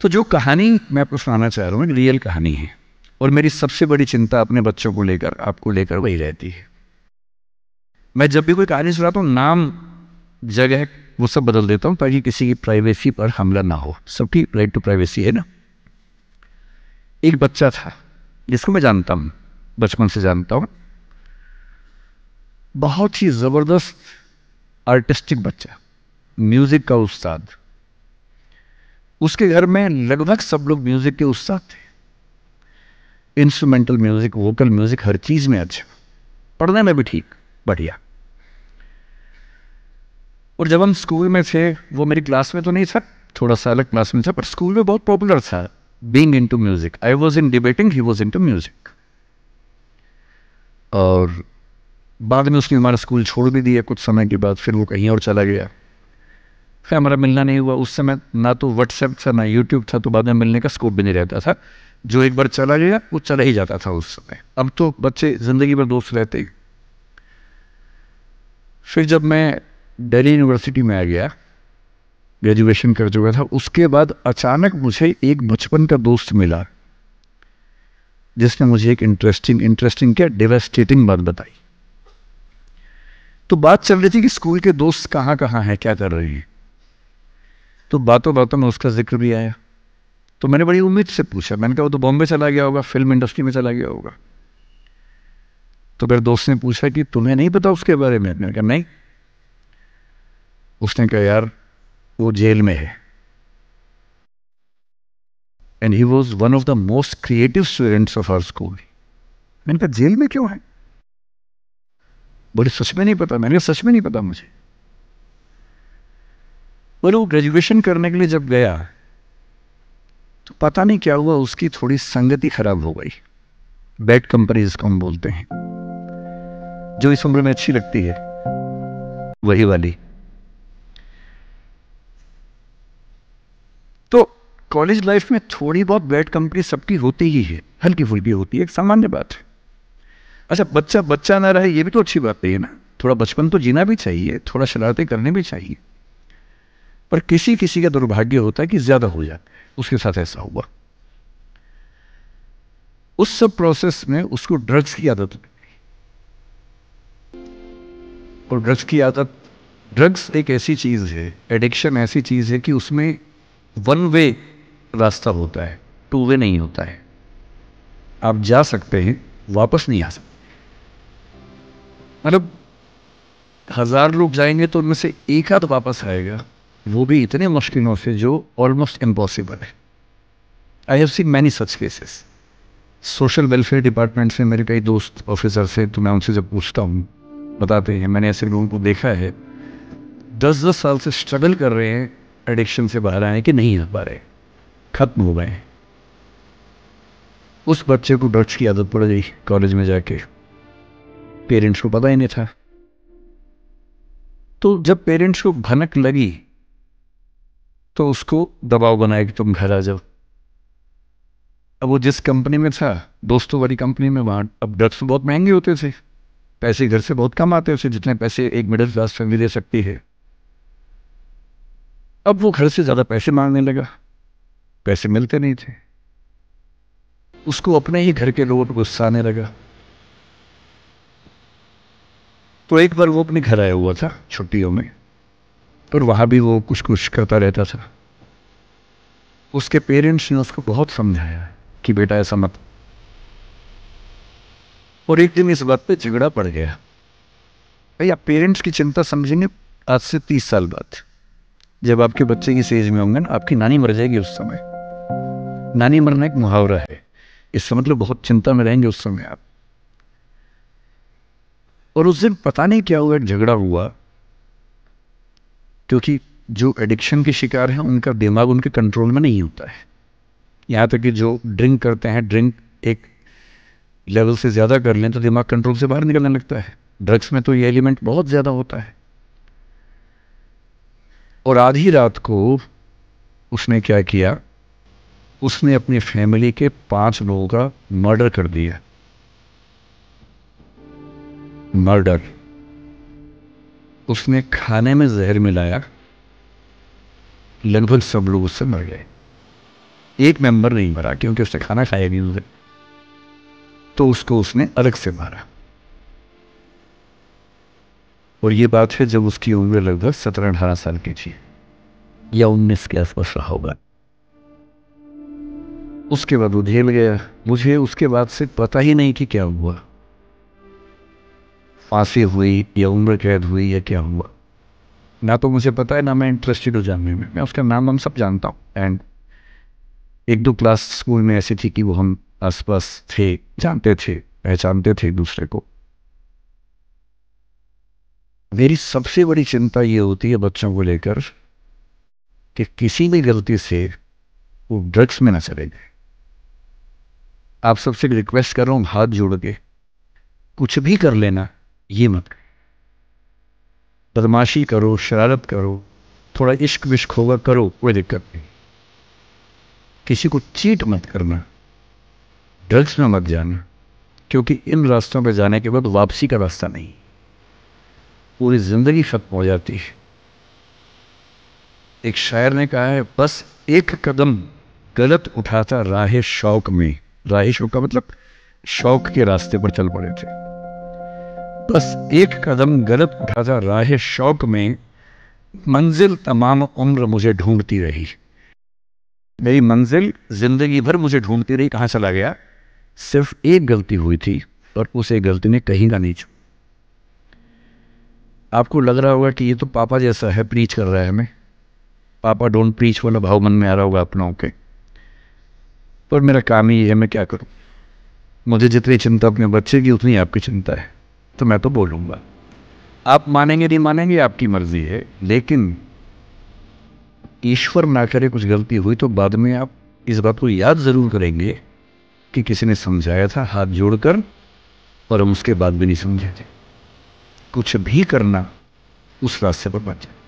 तो जो कहानी मैं आपको सुनाना चाह रहा हूँ एक रियल कहानी है, और मेरी सबसे बड़ी चिंता अपने बच्चों को लेकर, आपको लेकर वही रहती है। मैं जब भी कोई कहानी सुनाता हूँ, नाम, जगह, वो सब बदल देता हूँ ताकि किसी की प्राइवेसी पर हमला ना हो। सबकी राइट टू प्राइवेसी है ना। एक बच्चा था जिसको मैं जानता हूँ, बचपन से जानता हूँ, बहुत ही जबरदस्त आर्टिस्टिक बच्चा, म्यूजिक का उस्ताद। उसके घर में लगभग सब लोग म्यूजिक के उस्ताद थे, इंस्ट्रूमेंटल म्यूजिक, वोकल म्यूजिक, हर चीज में अच्छा, पढ़ने में भी ठीक, बढ़िया। और जब हम स्कूल में थे, वो मेरी क्लास में तो नहीं था, थोड़ा सा अलग क्लास में था, पर स्कूल में बहुत पॉपुलर था, being into music. I was in debating, he was into music. और बाद में उसने हमारा स्कूल छोड़ भी दिया कुछ समय के बाद, फिर वो कहीं और चला गया, फिर हमारा मिलना नहीं हुआ। उस समय ना तो व्हाट्सएप था ना यूट्यूब था, तो बाद में मिलने का स्कोप भी नहीं रहता था। जो एक बार चला गया वो चला ही जाता था उस समय। अब तो बच्चे जिंदगी भर दोस्त रहते ही। फिर जब मैं दिल्ली यूनिवर्सिटी में आ गया, ग्रेजुएशन कर चुका था, उसके बाद अचानक मुझे एक बचपन का दोस्त मिला जिसने मुझे एक इंटरेस्टिंग क्या, डेवास्टेटिंग बात बताई। तो बात चल रही थी कि स्कूल के दोस्त कहाँ कहाँ हैं, क्या कर रहे हैं। तो बातों बातों में उसका जिक्र भी आया। तो मैंने बड़ी उम्मीद से पूछा, मैंने कहा वो तो बॉम्बे चला गया होगा, फिल्म इंडस्ट्री में चला गया होगा। तो मेरे दोस्त ने पूछा कि तुम्हें नहीं पता उसके बारे में? मैंने कहा नहीं। उसने कहा यार वो जेल में है, and he was one of the most creative students of our school. मैंने कहा जेल में क्यों है? बोले सच में नहीं पता। मैंने कहा सच में नहीं पता मुझे। बोले वो ग्रेजुएशन करने के लिए जब गया तो पता नहीं क्या हुआ, उसकी थोड़ी संगति खराब हो गई। बैड कंपनी जिसको हम बोलते हैं, जो इस उम्र में अच्छी लगती है, वही वाली। तो कॉलेज लाइफ में थोड़ी बहुत बैड कंपनी सबकी होती ही है, हल्की फुल्की होती है, एक सामान्य बात है। अच्छा, बच्चा बच्चा ना रहे ये भी तो अच्छी बात है ना। थोड़ा बचपन तो जीना भी चाहिए, थोड़ा शरारतें करने भी चाहिए, पर किसी किसी का दुर्भाग्य होता है कि ज्यादा हो जाता है। उसके साथ ऐसा हुआ। उस सब प्रोसेस में उसको ड्रग्स की आदत लगी। और ड्रग्स की आदत, ड्रग्स एक ऐसी चीज है, एडिक्शन ऐसी चीज है कि उसमें वन वे रास्ता होता है, टू वे नहीं होता है। आप जा सकते हैं, वापस नहीं आ सकते। मतलब 1000 लोग जाएंगे तो उनमें से एक आध वापस आएगा, वो भी इतने मुश्किलों से जो ऑलमोस्ट इम्पॉसिबल है। I have seen many such cases. Social welfare department से मेरे कई दोस्त ऑफिसर से, तो मैं उनसे जब पूछता हूँ बताते हैं, मैंने ऐसे लोगों को देखा है 10-10 साल से स्ट्रगल कर रहे हैं एडिक्शन से बाहर आए कि नहीं आ पा रहे, खत्म हो गए हैं। उस बच्चे को ड्रग्स की आदत पड़ गई कॉलेज में जाके, पेरेंट्स को पता ही नहीं था। तो जब पेरेंट्स को भनक लगी तो उसको दबाव बनाया कि तुम घर आ जाओ। अब वो जिस कंपनी में था, दोस्तों वाली कंपनी में, वहाँ अब ड्रग्स बहुत महंगे होते थे, पैसे घर से बहुत कम आते थे, जितने पैसे एक मिडिल क्लास फैमिली दे सकती है। अब वो घर से ज़्यादा पैसे मांगने लगा, पैसे मिलते नहीं थे। उसको अपने ही घर के लोगों पर गुस्सा आने लगा। तो एक बार वो अपने घर आया हुआ था छुट्टियों में, और वहाँ भी वो कुछ कुछ करता रहता था। उसके पेरेंट्स ने उसको बहुत समझाया कि बेटा ऐसा मत। और एक दिन इस बात पे झगड़ा पड़ गया। भाई आप पेरेंट्स की चिंता समझेंगे आज से 30 साल बाद, जब आपके बच्चे की एज में होंगे ना, आपकी नानी मर जाएगी उस समय। नानी मरना एक मुहावरा है, इसका मतलब बहुत चिंता में रहेंगे उस समय आप। और उस दिन पता नहीं क्या हुआ, झगड़ा हुआ, क्योंकि जो एडिक्शन के शिकार हैं उनका दिमाग उनके कंट्रोल में नहीं होता है। यहाँ तक कि जो ड्रिंक करते हैं, ड्रिंक एक लेवल से ज़्यादा कर लें तो दिमाग कंट्रोल से बाहर निकलने लगता है। ड्रग्स में तो ये एलिमेंट बहुत ज़्यादा होता है। और आधी रात को उसने क्या किया, उसने अपनी फैमिली के 5 लोगों का मर्डर कर दिया। मर्डर। उसने खाने में जहर मिलाया, लगभग सब लोग उससे मर गए। एक मेंबर नहीं मरा क्योंकि उसने खाना खाया नहीं उसे, तो उसको उसने अलग से मारा। और ये बात है जब उसकी उम्र लगभग 17-18 साल की थी या 19 के आसपास रहा होगा। उसके बाद वो झेल गया। मुझे उसके बाद से पता ही नहीं कि क्या हुआ, फांसी हुई या उम्र कैद हुई या क्या हुआ, ना तो मुझे पता है ना मैं इंटरेस्टेड हूँ जानने में। मैं उसका नाम हम सब जानता हूँ। एंड एक दो क्लास स्कूल में ऐसी थी कि वो हम आसपास थे, जानते थे, पहचानते थे एक दूसरे को। मेरी सबसे बड़ी चिंता ये होती है बच्चों को लेकर कि किसी भी गलती से वो ड्रग्स में ना चले जाए। आप सबसे रिक्वेस्ट कर रहा हूँ हाथ जोड़ के, कुछ भी कर लेना, ये मत करो। बदमाशी करो, शरारत करो, थोड़ा इश्क विश्क होगा करो, कोई दिक्कत नहीं। किसी को चीट मत करना, ड्रग्स में मत जाना, क्योंकि इन रास्तों पर जाने के बाद वापसी का रास्ता नहीं, पूरी जिंदगी खत्म हो जाती है। एक शायर ने कहा है, बस एक कदम गलत उठाता राह शौक में, राह शौक का मतलब शौक के रास्ते पर चल पड़े थे। बस एक कदम गलत उठाता राह शौक में, मंजिल तमाम उम्र मुझे ढूंढती रही। मेरी मंजिल जिंदगी भर मुझे ढूंढती रही, कहाँ चला गया। सिर्फ एक गलती हुई थी और उस एक गलती ने कहीं का नहीं छू। आपको लग रहा होगा कि ये तो पापा जैसा है, प्रीच कर रहा है हमें। पापा डोंट प्रीच वाला भाव मन में आ रहा होगा आप लोगों के, पर मेरा काम ही है, मैं क्या करूं। मुझे जितनी चिंता अपने बच्चे की उतनी आपकी चिंता है, तो मैं तो बोलूँगा। आप मानेंगे नहीं मानेंगे आपकी मर्जी है, लेकिन ईश्वर ना करे कुछ गलती हुई तो बाद में आप इस बात को याद ज़रूर करेंगे कि किसी ने समझाया था हाथ जोड़कर, और हम उसके बाद भी नहीं समझे थे। कुछ भी करना, उस रास्ते पर मत जाए।